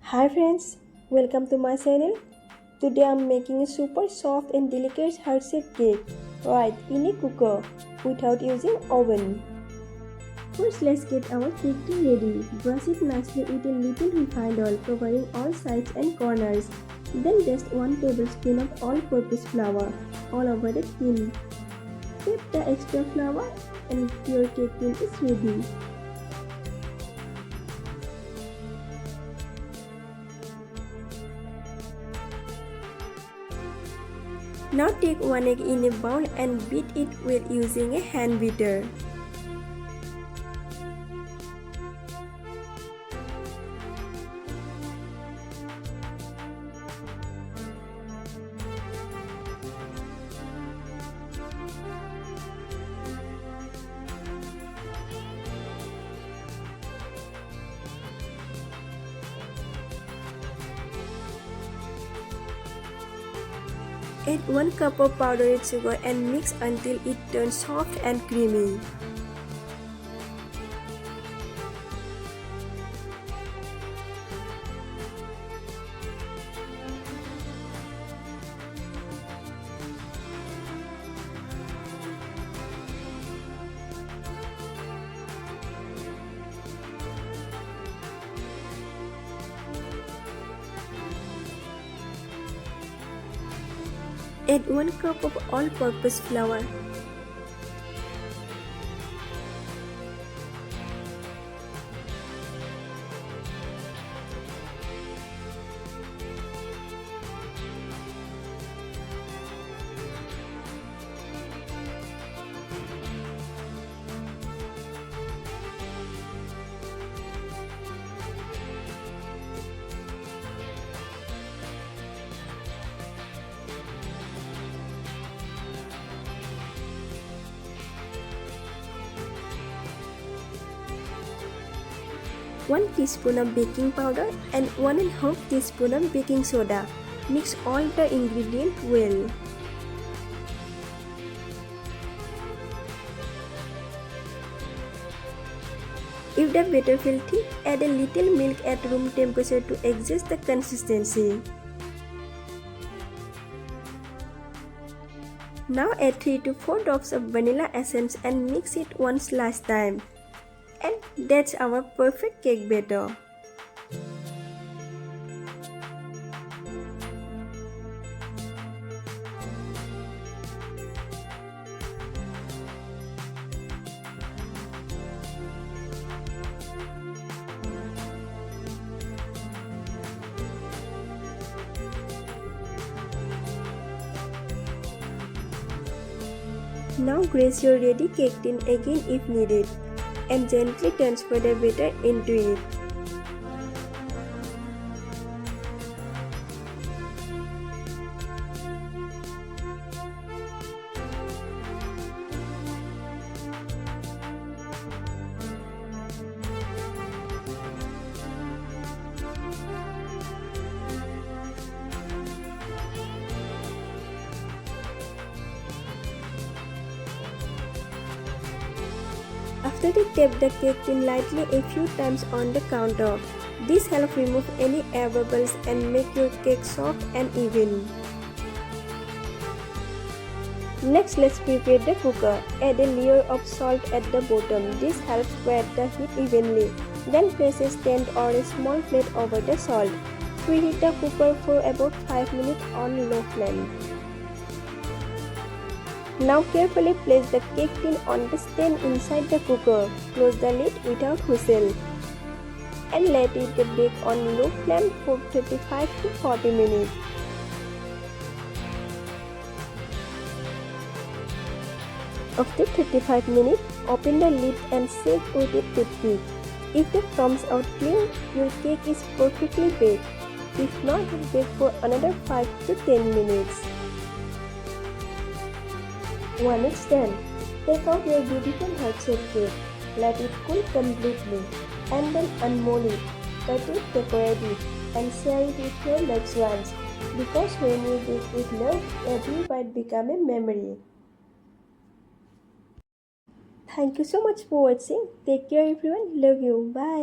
Hi friends, welcome to my channel. Today I'm making a super soft and delicate heart-shaped cake right in a cooker without using oven. First let's get our cake tin ready. Brush it nicely with a little refined oil covering all sides and corners. Then dust 1 tablespoon of all-purpose flour all over the tin. Tap the extra flour and your cake tin is ready. Now take 1 egg in a bowl and beat it with using a hand beater. Add 1 cup of powdered sugar and mix until it turns soft and creamy. Add 1 cup of all-purpose flour. One teaspoon of baking powder and 1½ teaspoon of baking soda. Mix all the ingredients well. If the batter feels thick, add a little milk at room temperature to adjust the consistency. Now add 3 to 4 drops of vanilla essence and mix it once last time. And that's our perfect cake batter. Now grease your ready cake tin again if needed and gently transfer the batter into it. After that, tap the cake tin lightly a few times on the counter. This helps remove any air bubbles and make your cake soft and even. Next, let's prepare the cooker. Add a layer of salt at the bottom. This helps spread the heat evenly. Then place a stand or a small plate over the salt. Preheat the cooker for about 5 minutes on low flame. Now carefully place the cake tin on the stand inside the cooker. Close the lid without whistle and let it bake on low flame for 35 to 40 minutes. After 35 minutes, open the lid and shake with a toothpick. If it comes out clean, your cake is perfectly baked. If not, bake for another 5 to 10 minutes. When it's done, take out your beautiful heart-shaped cake. Let it cool completely and then unmold it, cut it, decorate it, and share it with your loved ones. Because when you bake with love, every bite becomes a memory. Thank you so much for watching. Take care everyone. Love you. Bye.